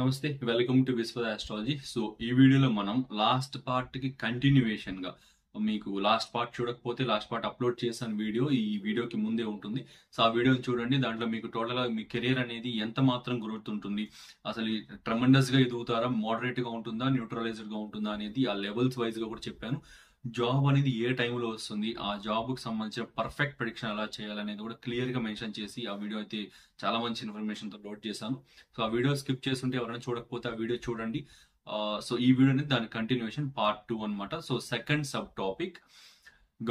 నమస్తే, welcome to విశ్వ astrology. So ఈ వీడియోలో మనం లాస్ట్ పార్ట్ కి కంటిన్యూయేషన్ గా, మీకు లాస్ట్ పార్ట్ చూడకపోతే లాస్ట్ పార్ట్ అప్లోడ్ చేసిన వీడియో ఈ వీడియోకి ముందే ఉంటుంది. సో ఆ వీడియోని చూడండి. దాంట్లో మీకు టోటల్ గా మీ కెరీర్ అనేది ఎంత మాత్రం గ్రోత్ ఉంటుంది, అసలు ట్రెమెండస్ గా ఎదుగుతారా, మోడరేట్ గా ఉంటుందా, న్యూట్రలైజ్డ్ గా ఉంటుందా అనేది ఆ లెవెల్స్ వైజ్ గా కూడా చెప్పాను. జాబ్ అనేది ఏ టైంలో వస్తుంది, ఆ జాబ్ కి సంబంధించిన పర్ఫెక్ట్ ప్రిడిక్షన్ ఎలా చేయాలనేది కూడా క్లియర్ గా మెన్షన్ చేసి ఆ వీడియో అయితే చాలా మంచి ఇన్ఫర్మేషన్ తో లోడ్ చేశాను. సో ఆ వీడియో స్కిప్ చేస్తుంటే ఎవరైనా చూడకపోతే ఆ వీడియో చూడండి. సో ఈ వీడియో అనేది దాని కంటిన్యూషన్ పార్ట్ 2 అన్నమాట. So second sub topic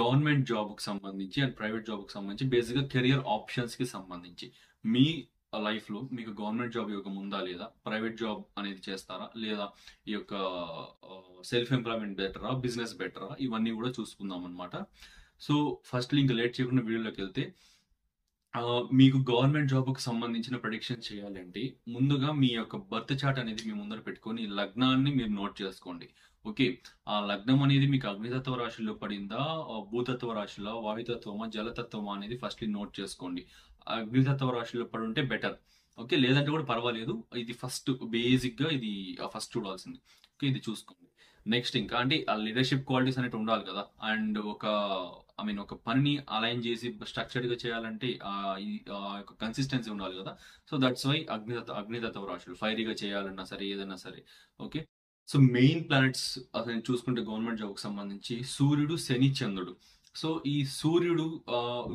government job కి సంబంధించి అండ్ ప్రైవేట్ జాబ్ కి సంబంధించి, బేసిక్ గా కెరియర్ ఆప్షన్స్ కి సంబంధించి మీ లైఫ్ లో మీకు గవర్నమెంట్ జాబ్ యోగం ఉందా లేదా, ప్రైవేట్ జాబ్ అనేది చేస్తారా లేదా, ఈ యొక్క సెల్ఫ్ ఎంప్లాయ్మెంట్ బెటరా, బిజినెస్ బెటరా, ఇవన్నీ కూడా చూసుకుందాం అనమాట. సో ఫస్ట్ ఇంకా లేట్ చేయకుండా వీడియోలోకి వెళ్తే, మీకు గవర్నమెంట్ జాబ్ కు సంబంధించిన ప్రెడిక్షన్ చేయాలంటే ముందుగా మీ యొక్క బర్త్ చార్ట్ అనేది మీ ముందర పెట్టుకొని లగ్నాన్ని మీరు నోట్ చేసుకోండి. ఓకే, ఆ లగ్నం అనేది మీకు అగ్నితత్వ రాశిలో పడిందా, భూతత్వ రాశిలో, వాయుతత్వమా, జలతత్వమా అనేది ఫస్ట్ నోట్ చేసుకోండి. అగ్నితత్వ రాశిలో పడి ఉంటే బెటర్. ఓకే, లేదంటే కూడా పర్వాలేదు. ఇది ఫస్ట్ బేసిక్ గా ఇది ఫస్ట్ చూడాల్సింది. ఓకే, ఇది చూసుకోండి. నెక్స్ట్ ఇంకా అంటే ఆ లీడర్షిప్ క్వాలిటీస్ అనేవి ఉండాలి కదా. అండ్ ఒక పనిని అలైన్ చేసి స్ట్రక్చర్డ్ గా చేయాలంటే కన్సిస్టెన్సీ ఉండాలి కదా. సో దట్స్ వై అగ్నితత్వ రాశులు ఫైరీగా చేయాలన్నా సరే, ఏదన్నా సరే. ఓకే, సో మెయిన్ ప్లానెట్స్ అసలు చూసుకుంటే గవర్నమెంట్ జాబ్ కి సంబంధించి సూర్యుడు, శని, చంద్రుడు. సో ఈ సూర్యుడు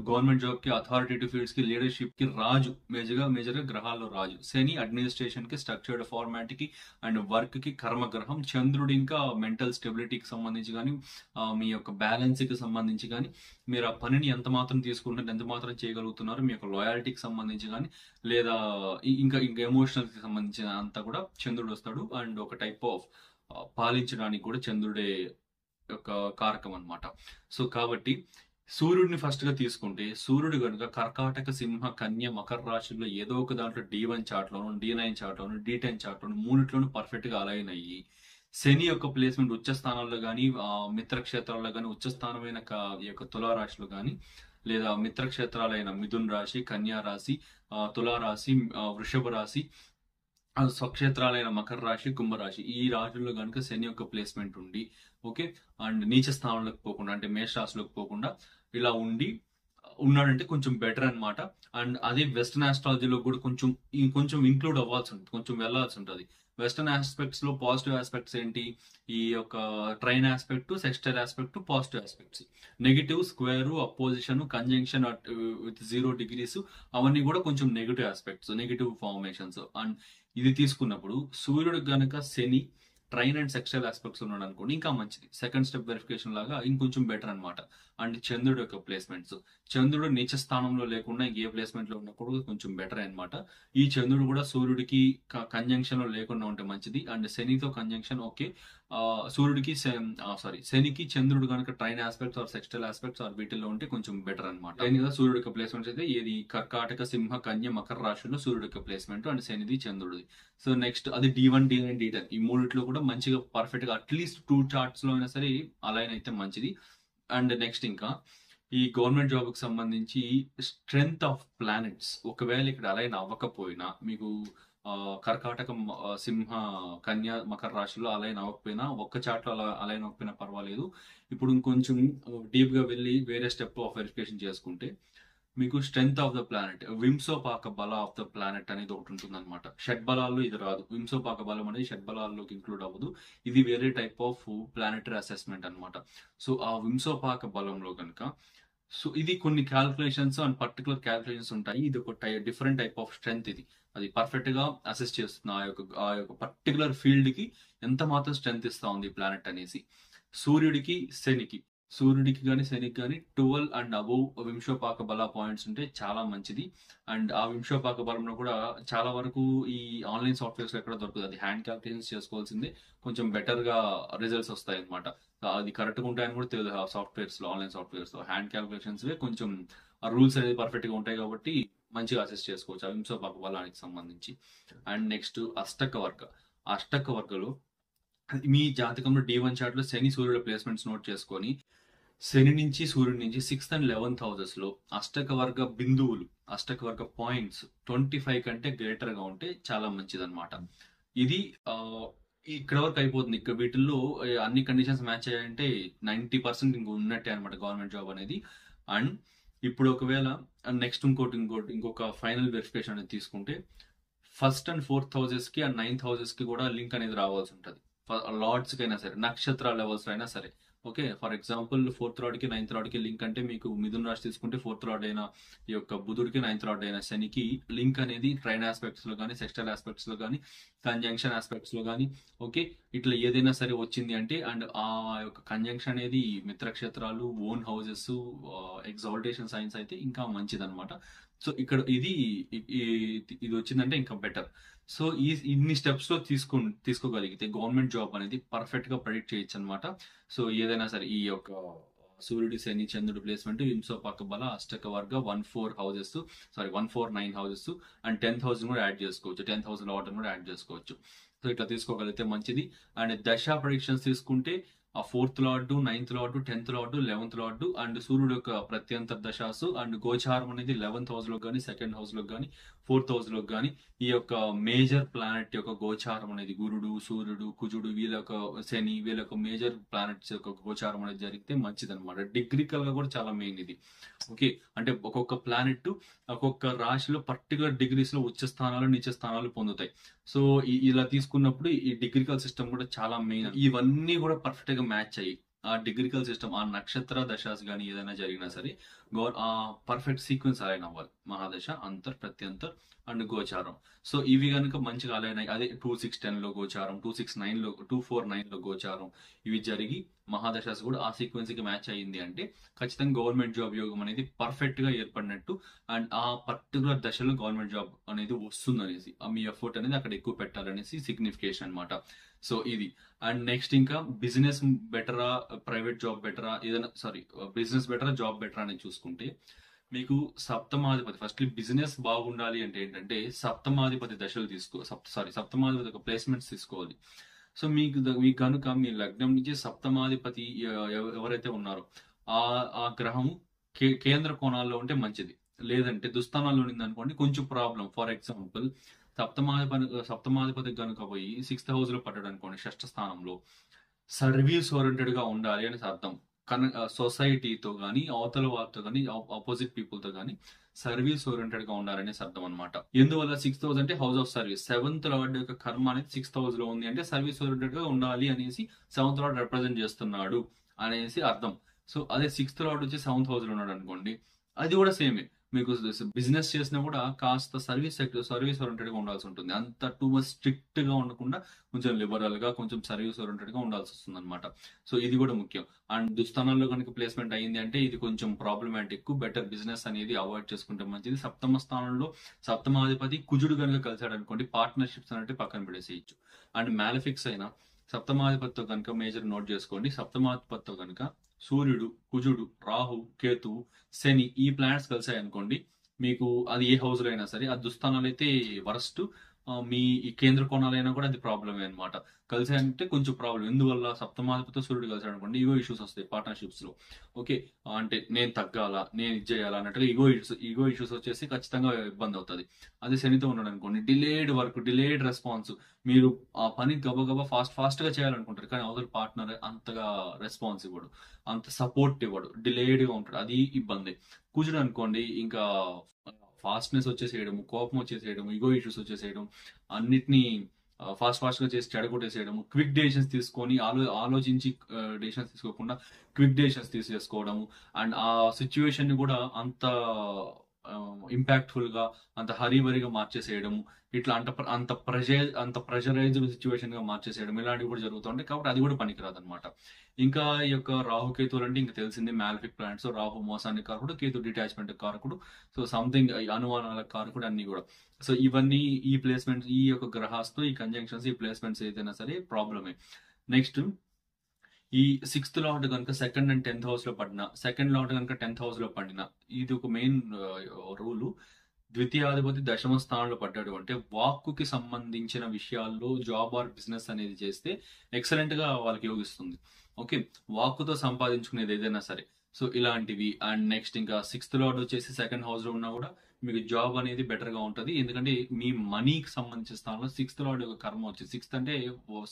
గవర్నమెంట్ జాబ్ కి, అథారిటేటివ్ ఫీల్డ్స్ కి, లీడర్షిప్ కి రాజు, మేజర్ గా గ్రహాల్లో రాజు. శని అడ్మినిస్ట్రేషన్ కి, స్ట్రక్చర్డ్ ఫార్మాట్ కి అండ్ వర్క్ కి కర్మగ్రహం. చంద్రుడు ఇంకా మెంటల్ స్టెబిలిటీకి సంబంధించి కానీ, మీ యొక్క బ్యాలెన్స్ కి సంబంధించి కానీ, మీరు ఆ పనిని ఎంత మాత్రం తీసుకుంటున్నారు, ఎంత మాత్రం చేయగలుగుతున్నారు, మీ యొక్క లాయాలిటీకి సంబంధించి కానీ, లేదా ఇంకా ఎమోషనల్ కి సంబంధించిన అంతా కూడా చంద్రుడు వస్తాడు. అండ్ ఒక టైప్ ఆఫ్ పాలించడానికి కూడా చంద్రుడే యొక్క కారకం అన్నమాట. సో కాబట్టి సూర్యుడిని ఫస్ట్ గా తీసుకుంటే, సూర్యుడు కనుక కర్కాటక, సింహ, కన్య, మకర రాశుల్లో ఏదో ఒక దాంట్లో D1 చార్ట్ లోను, D9 చార్ట్ లోను, D10 చార్ట్ లోను మూడిట్లోనూ పర్ఫెక్ట్ గా అలైన్ అయ్యి, శని యొక్క ప్లేస్మెంట్ ఉచ్చ స్థానాల్లో కానీ, మిత్రక్షేత్రాల్లో కానీ, ఉచ్చ స్థానమైన ఈ యొక్క తులారాశిలో కానీ, లేదా మిత్రక్షేత్రాలైన మిథున్ రాశి, కన్యా రాశి, తులారాశి, వృషభ రాశి, స్వక్షేత్రాలైన మకర రాశి, కుంభరాశి, ఈ రాశుల్లో కనుక శని యొక్క ప్లేస్మెంట్ ఉండి, ఓకే, అండ్ నీచ స్థానంలోకి పోకుండా అంటే మేష రాశిలోకి పోకుండా ఇలా ఉన్నాడంటే కొంచెం బెటర్ అన్నమాట. అండ్ అదే వెస్టర్న్ ఆస్ట్రాలజీలో కూడా కొంచెం ఇంక్లూడ్ అవ్వాల్సి ఉంటుంది, కొంచెం వెళ్లాల్సి ఉంటుంది. వెస్టర్న్ ఆస్పెక్ట్స్ లో పాజిటివ్ ఆస్పెక్ట్స్ ఏంటి, ఈ యొక్క train aspect, sextile aspect, positive aspects. Negative square, opposition, conjunction with 0 degrees, అవన్నీ కూడా కొంచెం negative aspects, negative formations. And ఇది తీసుకున్నప్పుడు సూర్యుడు గనక శని ట్రైన్ అండ్ సెక్స్టైల్ ఆస్పెక్ట్స్ ఉన్నాడు అనుకోండి, ఇంకా మంచిది. సెకండ్ స్టెప్ వెరిఫికేషన్ లాగా ఇంకొంచెం బెటర్ అనమాట. అండ్ చంద్రుడు యొక్క ప్లేస్మెంట్స్, చంద్రుడు నీచ స్థానంలో లేకుండా ఇంకే ప్లేస్మెంట్ లో ఉన్నప్పుడు కొంచెం బెటర్ అనమాట. ఈ చంద్రుడు కూడా సూర్యుడికి కంజంక్షన్ లో లేకుండా ఉంటే మంచిది. అండ్ శనితో కంజంక్షన్ ఓకే, సూర్యుడికి శనికి చంద్రుడు కనుక trine aspects or sextile aspects or వీటిల్లో ఉంటే కొంచెం బెటర్ అనమాట. సూర్యుడు యొక్క ప్లేస్మెంట్స్ అయితే ఏది కర్కాటక, సింహ, కన్య, మకర రాశుల్లో సూర్యుడు యొక్క ప్లేస్మెంట్ అండ్ శనిది, చంద్రుడిది. సో నెక్స్ట్ అది D1, D9, D10 ఈ మూడిట్లో కూడా మంచిగా పర్ఫెక్ట్ గా అట్లీస్ట్ 2 చార్ట్స్ లో అయినా సరే అలైన్ అయితే మంచిది. అండ్ నెక్స్ట్ ఇంకా ఈ గవర్నమెంట్ జాబ్ కి సంబంధించి స్ట్రెంగ్త్ ఆఫ్ ప్లానెట్స్ ఒకవేళ ఇక్కడ అలైన్ అవ్వకపోయినా, మీకు కర్కాటక, సింహ, కన్య, మకర రాశిలో అలైన్ అవ్వకపోయినా, ఒక్క చార్ట్ లో అలైన్ అవ్వకపోయినా పర్వాలేదు. ఇప్పుడు ఇంకొంచెం డీప్ గా వెళ్ళి వేరే స్టెప్ ఆఫ్ వెరిఫికేషన్ చేసుకుంటే, మీకు స్ట్రెంగ్త్ ఆఫ్ ద ప్లానెట్, వింసోపాక బల ఆఫ్ ద ప్లానెట్ అనేది ఒకటి ఉంటుంది అనమాట. షడ్ బలాల్లో ఇది రాదు. వింసోపాక బలం అనేది షడ్ బలాల్లోకి ఇంక్లూడ్ అవ్వదు. ఇది వేరే టైప్ ఆఫ్ ప్లానెటరీ అసెస్మెంట్ అనమాట. సో ఆ వింసోపాక బలంలో కనుక, సో ఇది కొన్ని క్యాల్కులేషన్స్ అండ్ పర్టికులర్ క్యాల్కులేషన్స్ ఉంటాయి. ఇది ఒక డిఫరెంట్ టైప్ ఆఫ్ స్ట్రెంగ్త్. ఇది అది పర్ఫెక్ట్ గా అసెస్ చేస్తుంది ఆ యొక్క పర్టికులర్ ఫీల్డ్ కి ఎంత మాత్రం స్ట్రెంగ్త్ ఇస్తా ఉంది ప్లానెట్ అనేసి. సూర్యుడికి కానీ శనికి కానీ 12 అండ్ అబోవ్ వింశోపాక బల పాయింట్స్ ఉంటే చాలా మంచిది. అండ్ ఆ వింశోపాక బలంలో కూడా చాలా వరకు ఈ ఆన్లైన్ సాఫ్ట్వేర్స్ ఎక్కడ దొరుకుతుంది, అది హ్యాండ్ క్యాల్కులేషన్స్ చేసుకోవాల్సిందే. కొంచెం బెటర్ గా రిజల్ట్స్ వస్తాయి అనమాట. అది కరెక్ట్ గా ఉంటాయని కూడా తెలియదు. సాఫ్ట్వేర్స్ లో, ఆన్లైన్ సాఫ్ట్వేర్స్ లో హ్యాండ్ క్యాల్కులేషన్స్ కొంచెం రూల్స్ అనేది పర్ఫెక్ట్ గా ఉంటాయి కాబట్టి మంచిగా అసెస్ చేసుకోవచ్చు ఆ వింశోపాక బలానికి సంబంధించి. అండ్ నెక్స్ట్ అష్టక వర్గలో మీ జాతకంలో D1 చార్ట్ లో శని, సూర్యుడు ప్లేస్మెంట్స్ నోట్ చేసుకొని, శని నుంచి సూర్యుడి నుంచి 6th and 11th houses లో అష్టక వర్గ బిందువులు, అష్టక వర్గ పాయింట్స్ 25 కంటే గ్రేటర్ గా ఉంటే చాలా మంచిది అనమాట. ఇది ఇక్కడ వరకు అయిపోతుంది. ఇక్కడ వీటిల్లో అన్ని కండిషన్స్ మ్యాచ్ అయ్యాయంటే 90% ఇంక ఉన్నట్టే అనమాట గవర్నమెంట్ జాబ్ అనేది. అండ్ ఇప్పుడు ఒకవేళ నెక్స్ట్ ఇంకొక ఫైనల్ వెరిఫికేషన్ అనేది తీసుకుంటే ఫస్ట్ అండ్ 4th houses కి అండ్ 9th houses కి కూడా లింక్ అనేది రావాల్సి ఉంటుంది. లార్డ్స్ కి అయినా సరే, నక్షత్ర లెవెల్స్ అయినా సరే. Okay, for example 4th lord కి 9th lord కి లింక్ అంటే మీకు మిథున రాశి తీసుకుంటే 4th lord అయిన ఈ యొక్క బుధుడికి 9th lord అయిన శనికి లింక్ అనేది ట్రైన్ ఆస్పెక్ట్స్ లో కానీ, సెక్స్టల్ ఆస్పెక్ట్స్ లో కానీ, కంజంక్షన్ ఆస్పెక్ట్స్ లో కానీ, ఓకే, ఇట్లా ఏదైనా సరే వచ్చింది అంటే అండ్ ఆ యొక్క కంజంక్షన్ అనేది మిత్రక్షేత్రాలు, ఓన్ హౌసెస్, ఎగ్జాల్టేషన్ సైన్స్ అయితే ఇంకా మంచిది అనమాట. సో ఇక్కడ ఇది వచ్చిందంటే ఇంకా బెటర్. సో ఇన్ని స్టెప్స్ లో తీసుకోగలిగితే గవర్నమెంట్ జాబ్ అనేది పర్ఫెక్ట్ గా ప్రెడిక్ట్ చేయొచ్చు అనమాట. సో ఏదైనా సరే ఈ యొక్క సూర్యుడి, శని, చంద్రుడి ప్లేస్మెంట్ వింశోపాక బల, అష్టక వర్గ, 149 హౌసెస్ అండ్ 10th house కూడా యాడ్ చేసుకోవచ్చు, 10th house ఆర్డర్ కూడా యాడ్ చేసుకోవచ్చు. సో ఇట్లా తీసుకోగలిగితే మంచిది. అండ్ దశా ప్రెడిక్షన్స్ తీసుకుంటే ఆ 4th lord, 9th lord, 10th lord, 11th lord and సూర్యుడు యొక్క ప్రత్యంతర దశాసు అండ్ గోచారం అనేది 11th house లో కానీ, 2nd house లో కానీ, 4th house లో కానీ ఈ యొక్క మేజర్ ప్లానెట్ యొక్క గోచారం అనేది గురుడు, సూర్యుడు, కుజుడు, వీళ్ళ యొక్క శని, వీళ్ళ యొక్క మేజర్ ప్లానెట్స్ యొక్క గోచారం అనేది జరిగితే మంచిది అనమాట. డిగ్రికల్ గా కూడా చాలా మెయిన్ ఇది. ఓకే, అంటే ఒక్కొక్క ప్లానెట్ ఒక్కొక్క రాశిలో పర్టికులర్ డిగ్రీస్ లో ఉచ్చ స్థానాలు, నీచ స్థానాలు పొందుతాయి. సో ఇలా తీసుకున్నప్పుడు ఈ డిగ్రికల్ సిస్టమ్ కూడా చాలా మెయిన్. ఇవన్నీ కూడా పర్ఫెక్ట్ గా మ్యాచ్ అయ్యి ఆ డిగ్రికల్ సిస్టమ్, ఆ నక్షత్ర దశాస్ కానీ ఏదైనా జరిగినా సరే ఆ పర్ఫెక్ట్ సీక్వెన్స్ అలైన్ అవ్వాలి. మహాదశ, అంతర్, ప్రత్యంతర్ అండ్ గోచారం. సో ఇవి కనుక మంచిగా అలైన్ అయ్యి, అదే 2610 లో గోచారం, 249 లో గోచారం, ఇవి జరిగి మహాదశాస్ కూడా ఆ సీక్వెన్స్ కి మ్యాచ్ అయ్యింది అంటే ఖచ్చితంగా గవర్నమెంట్ జాబ్ యోగం అనేది పర్ఫెక్ట్ గా ఏర్పడినట్టు. అండ్ ఆ పర్టికులర్ దశలో గవర్నమెంట్ జాబ్ అనేది వస్తుంది అనేసి, మీ ఎఫర్ట్ అనేది అక్కడ ఎక్కువ పెట్టాలనేసి సిగ్నిఫికేషన్ అనమాట. సో ఇది. అండ్ నెక్స్ట్ ఇంకా బిజినెస్ బెటరా, ప్రైవేట్ జాబ్ బెటరా, ఏదైనా బిజినెస్ బెటరా, జాబ్ బెటరా అని చూసుకుంటే మీకు సప్తమాధిపతి, ఫస్ట్ బిజినెస్ బాగుండాలి అంటే ఏంటంటే సప్తమాధిపతి దశలు సప్తమాధిపతి యొక్క ప్లేస్మెంట్స్ తీసుకోవాలి. సో మీకు కనుక మీ లగ్నం నుంచి సప్తమాధిపతి ఎవరైతే ఉన్నారో ఆ గ్రహము కేంద్ర కోణాల్లో ఉంటే మంచిది. లేదంటే దుస్థానాల్లో ఉంది అనుకోండి కొంచెం ప్రాబ్లం. ఫర్ ఎగ్జాంపుల్ సప్తమాధిపతి కనుక పోయి 6th house లో పడ్డాడు అనుకోండి, 6th స్థానంలో, సర్వీస్ ఓరియంటెడ్ గా ఉండాలి అని అర్థం. సొసైటీతో కానీ, అవతల వాళ్ళతో కానీ, ఆపోజిట్ పీపుల్ తో కానీ సర్వీస్ ఓరియంటెడ్ గా ఉండాలనేసి అర్థం అనమాట. ఎందువల్ల 6th house అంటే house of service. 7th lord యొక్క కర్మ అనేది 6th house లో ఉంది అంటే సర్వీస్ ఓరియంటెడ్ గా ఉండాలి అనేసి 7th lord రిప్రజెంట్ చేస్తున్నాడు అనేసి అర్థం. సో అదే 6th lord వచ్చి 7th house లో ఉన్నాడు అనుకోండి, అది కూడా సేమే. మీకు బిజినెస్ చేసినా కూడా కాస్త సర్వీస్ ఓరియంటెడ్ గా ఉండాల్సి ఉంటుంది. అంత టూ మచ్ స్ట్రిక్ట్ గా ఉండకుండా కొంచెం లిబరల్ గా, కొంచెం సర్వీస్ ఓరియంటెడ్ గా ఉండాల్సి వస్తుంది అనమాట. సో ఇది కూడా ముఖ్యం. అండ్ దుస్థానాల్లో కనుక ప్లేస్మెంట్ అయ్యింది అంటే ఇది కొంచెం ప్రాబ్లమాటిక్. బెటర్ బిజినెస్ అనేది అవాయిడ్ చేసుకుంటే మంచిది. సప్తమ స్థానంలో సప్తమాధిపతి కుజుడు కనుక కలిసాడు అనుకోండి, పార్ట్నర్షిప్స్ అంటే పక్కన పెట్టేసేయచ్చు. అండ్ మ్యాలిఫిక్స్ అయినా సప్తమాధిపతితో కనుక మేజర్ నోట్ చేసుకోండి. సప్తమాధిపతితో కనుక సూర్యుడు, కుజుడు, రాహు, కేతువు, శని ఈ ప్లానెట్స్ కలిసాయి అనుకోండి, మీకు అది ఏ హౌస్ లో అయినా సరే ఆ దుస్థానాలు అయితే వరస్ట్, మీ ఈ కేంద్ర కోణాలైనా కూడా అది ప్రాబ్లమే అనమాట. కలిసాయంటే కొంచెం ప్రాబ్లం. ఎందువల్ల సప్తమాధిపతితో సూర్యుడు కలిసాడు అనుకోండి, ఈగో ఇష్యూస్ వస్తాయి పార్ట్నర్షిప్స్ లో. ఓకే, అంటే నేను తగ్గాలా, నేను ఇది చేయాలా అన్నట్టుగా ఈగో ఇష్యూస్ వచ్చేసి ఖచ్చితంగా ఇబ్బంది అవుతుంది. అదే శనితో ఉన్నాడు అనుకోండి, డిలేడ్ వర్క్, డిలేడ్ రెస్పాన్స్. మీరు ఆ పని గబగబా ఫాస్ట్ గా చేయాలనుకుంటారు, కానీ అవతల పార్ట్నర్ అంతగా రెస్పాన్స్ ఇవ్వడు, అంత సపోర్ట్ ఇవ్వడు, డిలేడ్ గా ఉంటాడు, అది ఇబ్బంది. కుజుడు అనుకోండి, ఇంకా ఫాస్ట్నెస్ వచ్చేసేయడం, కోపం వచ్చేసేయడం, ఈగో ఇష్యూస్ వచ్చేసేయడం, అన్నిటినీ ఫాస్ట్ గా చేసి చెడగొట్టేసేయడం, క్విక్ డెసిషన్స్ తీసుకొని ఆలోచించి డెసిషన్స్ తీసుకోకుండా క్విక్ డెసిషన్స్ తీసేసుకోవడము. అండ్ ఆ సిచ్యువేషన్ ని కూడా అంత ఇంపాక్ట్ఫుల్ గా, అంత హరీబరీగా మార్చేసేయడము, ఇట్లా అంత ప్రెషరైజ్డ్ సిచ్యువేషన్ గా మార్చేసేయడం, ఇలాంటివి కూడా జరుగుతుంటాయి. కాబట్టి అది కూడా పనికిరాదు అనమాట. ఇంకా ఈ యొక్క రాహుకేతువులు అంటే ఇంకా తెలిసింది మ్యాలిఫిక్ ప్లానెట్స్. రాహు మోసానికి కారకుడు, కేతు డిటాచ్మెంట్ కారకుడు, సో సంథింగ్ అనుమానాల కారకుడు, అన్ని కూడా. సో ఇవన్నీ ఈ ప్లేస్మెంట్స్, ఈ యొక్క గ్రహాస్తో ఈ కంజంక్షన్స్, ఈ ప్లేస్మెంట్స్ ఏదైనా సరే ప్రాబ్లమే. నెక్స్ట్ ఈ 6th lord కనుక 2nd and 10th house లో పడినా, 2nd lord కనుక 10th house లో పడినా, ఇది ఒక మెయిన్ రూలు. ద్వితీయాధిపతి దశమ స్థానంలో పడ్డాడు అంటే వాక్కుకి సంబంధించిన విషయాల్లో జాబ్ ఆర్ బిజినెస్ అనేది చేస్తే ఎక్సలెంట్ గా వాళ్ళకి యోగిస్తుంది. ఓకే, వాక్కుతో సంపాదించుకునేది ఏదైనా సరే. సో ఇలాంటివి. అండ్ నెక్స్ట్ ఇంకా 6th lord వచ్చేసి 2nd house లో ఉన్నా కూడా మీకు జాబ్ అనేది బెటర్ గా ఉంటది. ఎందుకంటే మీ మనీకి సంబంధించిన స్థానంలో సిక్స్త్ లార్డ్ యొక్క కర్మ వచ్చింది. సిక్స్త్ అంటే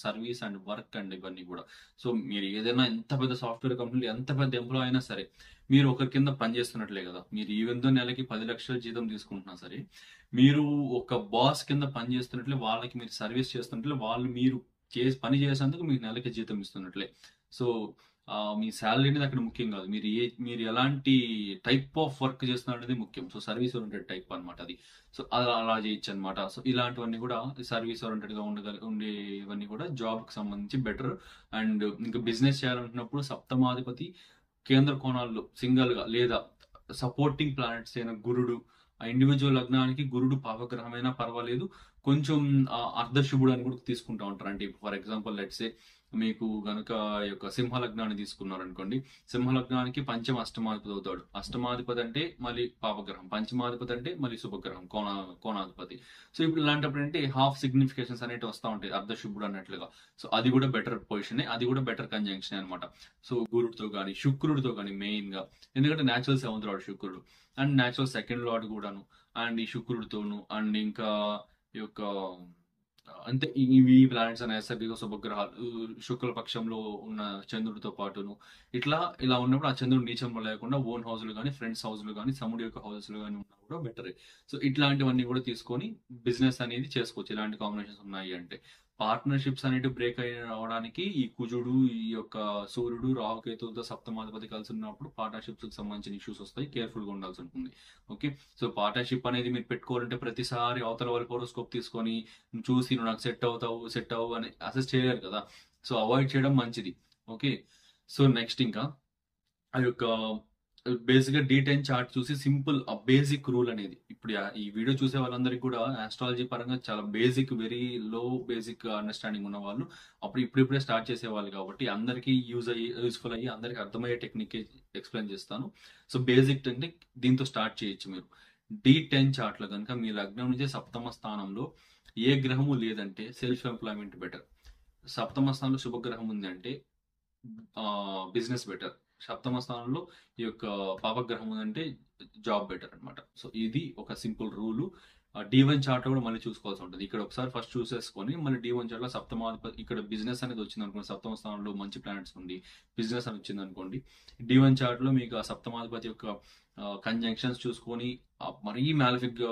సర్వీస్ అండ్ వర్క్ అండ్ ఇవన్నీ కూడా. సో మీరు ఏదైనా ఎంత పెద్ద సాఫ్ట్వేర్ కంపెనీలో ఎంత పెద్ద ఎంప్లాయ్ అయినా సరే, మీరు ఒకరి కింద పని చేస్తున్నట్లే కదా. మీరు ఈవెందో నెలకి 10 లక్షల జీతం తీసుకుంటున్నా సరే, మీరు ఒక బాస్ కింద పని చేస్తున్నట్లే, వాళ్ళకి మీరు సర్వీస్ చేస్తున్నట్లే, వాళ్ళు మీరు పని చేసేందుకు మీకు నెలకి జీతం ఇస్తున్నట్లే. సో మీ శాలరీ అనేది అక్కడ ముఖ్యం కాదు. మీరు ఎలాంటి టైప్ ఆఫ్ వర్క్ చేస్తున్నారు అనేది ముఖ్యం. సో సర్వీస్ ఓరియంటెడ్ టైప్ అనమాట అది. సో అలా చేయొచ్చు అనమాట. సో ఇలాంటివన్నీ కూడా సర్వీస్ ఓరియంటెడ్ గా ఉండేవన్నీ కూడా జాబ్ కి సంబంధించి బెటర్. అండ్ ఇంకా బిజినెస్ చేయాలనుకున్నప్పుడు సప్తమాధిపతి కేంద్ర కోణాల్లో సింగల్ గా లేదా సపోర్టింగ్ ప్లానెట్స్ అయిన గురుడు, ఆ ఇండివిజువల్ లగ్నానికి గురుడు పాపగ్రహమైనా పర్వాలేదు, కొంచెం అర్ధశుభుడు అని కూడా తీసుకుంటా ఉంటారు. అంటే ఫర్ ఎగ్జాంపుల్ లెట్స్ సే మీకు గనుక ఈ యొక్క సింహ లగ్నాన్ని తీసుకున్నారనుకోండి, సింహ లగ్నానికి పంచమ అష్టమాధిపతి అవుతాడు. అష్టమాధిపతి అంటే మళ్ళీ పాపగ్రహం, పంచమాధిపతి అంటే మళ్ళీ శుభగ్రహం, కోణాధిపతి. సో ఇప్పుడు ఇలాంటప్పుడు అంటే హాఫ్ సిగ్నిఫికేషన్స్ అనేవి వస్తూ ఉంటాయి అర్ధశుభుడు అన్నట్లుగా. సో అది కూడా బెటర్ పొజిషన్, అది కూడా బెటర్ కంజంక్షన్ అనమాట. సో గురుడితో కానీ శుక్రుడితో కానీ మెయిన్ గా, ఎందుకంటే న్యాచురల్ సెవెంత్ లార్డ్ శుక్రుడు అండ్ న్యాచురల్ సెకండ్ లార్డ్ కూడాను, అండ్ ఈ శుక్రుడితోను అండ్ ఇంకా ఈ యొక్క అంతే ఇవి ప్లానెట్స్ అనే నైసర్గిక శుభగ్రహాలు శుక్లపక్షంలో ఉన్న చంద్రుడితో పాటును ఇలా ఉన్నప్పుడు ఆ చంద్రుడు నీచంలో లేకుండా ఓన్ హౌస్లు కానీ ఫ్రెండ్స్ హౌస్లు కానీ సముడి యొక్క హౌస్లు కానీ ఉన్నా కూడా బెటర్. సో ఇట్లాంటివన్నీ కూడా తీసుకొని బిజినెస్ అనేది చేసుకోవచ్చు ఇలాంటి కాంబినేషన్స్ ఉన్నాయి అంటే. పార్ట్నర్షిప్స్ అనేవి బ్రేక్ అవడానికి ఈ కుజుడు, ఈ యొక్క సూర్యుడు, రాహుకేతువుతో సప్తమాధిపతి కలిసి ఉన్నప్పుడు పార్ట్నర్షిప్స్ కి సంబంధించిన ఇష్యూస్ వస్తాయి. కేర్ఫుల్ గా ఉండాల్సి ఉంటుంది. ఓకే, సో పార్ట్నర్షిప్ అనేది మీరు పెట్టుకోవాలంటే ప్రతిసారి అవతల వాళ్ళ హోరోస్కోప్ తీసుకొని చూసి నువ్వు నాకు సెట్ అవ్వు అని అసెస్ చేయలేరు కదా. సో అవాయిడ్ చేయడం మంచిది. ఓకే, సో నెక్స్ట్ ఇంకా ఆ యొక్క బేసిక్ గా D10 చార్ట్ చూసి సింపుల్ ఆ బేసిక్ రూల్ అనేది, ఇప్పుడు ఈ వీడియో చూసే వాళ్ళందరికీ కూడా ఆస్ట్రాలజీ పరంగా చాలా basic, very low basic understanding ఉన్న వాళ్ళు, అప్పుడు ఇప్పుడిప్పుడే స్టార్ట్ చేసే వాళ్ళు కాబట్టి అందరికీ యూస్ఫుల్ అయ్యి అందరికి అర్థమయ్యే టెక్నిక్ ఎక్స్ప్లెయిన్ చేస్తాను. సో బేసిక్ టెక్నిక్ దీంతో స్టార్ట్ చేయొచ్చు మీరు. D10 చార్ట్ లో కనుక మీ లగ్నం నుంచి సప్తమ స్థానంలో ఏ గ్రహము లేదంటే సెల్ఫ్ ఎంప్లాయ్మెంట్ బెటర్. సప్తమ స్థానంలో శుభగ్రహం ఉంది అంటే బిజినెస్ బెటర్. సప్తమ స్థానంలో ఈ యొక్క పాపగ్రహం ఉందంటే జాబ్ బెటర్ అనమాట. సో ఇది ఒక సింపుల్ రూలు. D1 చార్ట్ కూడా మళ్ళీ చూసుకోవాల్సి ఉంటుంది. ఇక్కడ ఒకసారి ఫస్ట్ చూసేసుకొని మళ్ళీ D1 చార్ట్ లో సప్తమాధిపతి ఇక్కడ బిజినెస్ అనేది వచ్చింది అనుకోండి, సప్తమ స్థానంలో మంచి ప్లానెట్స్ ఉండి బిజినెస్ అని వచ్చింది అనుకోండి, D1 చార్ట్ లో మీకు ఆ సప్తమాధిపతి యొక్క కంజంక్షన్స్ చూసుకొని మరీ మ్యాలిఫిక్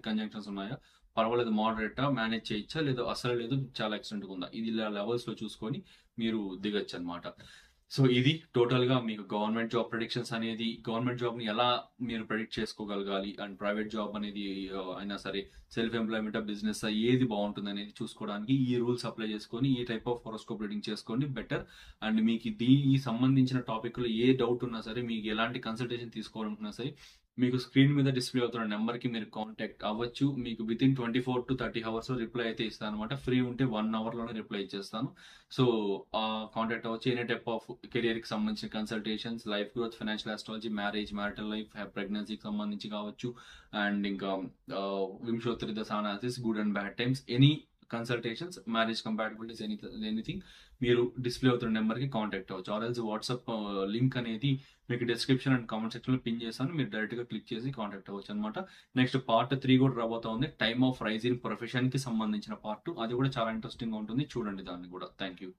కంజంక్షన్స్ ఉన్నాయా, పర్వాలేదు, మోడరేటా, మేనేజ్ చేయొచ్చా, లేదా అసలు లేదు చాలా ఎక్స్టెంట్ ఉందా, ఇది ఇలా లెవెల్స్ లో చూసుకొని మీరు దిగచ్చు అనమాట. సో ఇది టోటల్ గా మీకు గవర్నమెంట్ జాబ్ ప్రెడిక్షన్స్ అనేది, గవర్నమెంట్ జాబ్ ని ఎలా మీరు ప్రెడిక్ట్ చేసుకోగలగాలి అండ్ ప్రైవేట్ జాబ్ అనేది అయినా సరే, సెల్ఫ్ ఎంప్లాయ్మెంట్ బిజినెస్ ఏది బాగుంటుంది అనేది చూసుకోవడానికి ఈ రూల్స్ అప్లై చేసుకొని ఈ టైప్ ఆఫ్ హోరోస్కోప్ రీడింగ్ చేసుకోండి బెటర్. అండ్ మీకు ఈ సంబంధించిన టాపిక్ లో ఏ డౌట్ ఉన్నా సరే, మీకు ఎలాంటి కన్సల్టేషన్ తీసుకోవాలనుకున్నా సరే, మీకు స్క్రీన్ మీద డిస్ప్లే అవుతున్న నెంబర్ కి మీరు కాంటాక్ట్ అవ్వచ్చు. మీకు విత్ ఇన్ 24 to 30 hours లో రిప్లై అయితే ఇస్తాను అనమాట. ఫ్రీ ఉంటే 1 hour లోనే రిప్లై ఇచ్చేస్తాను. సో కాంటాక్ట్ అవ్వచ్చు. ఎనీ టైప్ ఆఫ్ కెరియర్ కి సంబంధించిన consultations, life growth, financial astrology, marriage, marital life, ప్రెగ్నెన్సీకి సంబంధించి కావచ్చు, అండ్ ఇంకా వింశోత్తరి దశ analysis, good and bad times, any consultations, marriage compatibilities, anything మీరు డిస్ప్లే అవుతున్న నెంబర్ కి కాంటాక్ట్ అవ్వచ్చు. ఆర్ఎల్స్ వాట్సాప్ లింక్ అనేది మీకు డిస్క్రిప్షన్ అండ్ కామెంట్ సెక్షన్ లో పిన్ చేశాను, మీరు డైరెక్ట్ గా క్లిక్ చేసి కాంటాక్ట్ అవ్వచ్చు అనమాట. నెక్స్ట్ పార్ట్ 3 కూడా రాబోతా ఉంది, time of rise in profession కి సంబంధించిన పార్ట్. అది కూడా చాలా ఇంట్రెస్టింగ్ గా ఉంటుంది, చూడండి దాన్ని కూడా. Thank you.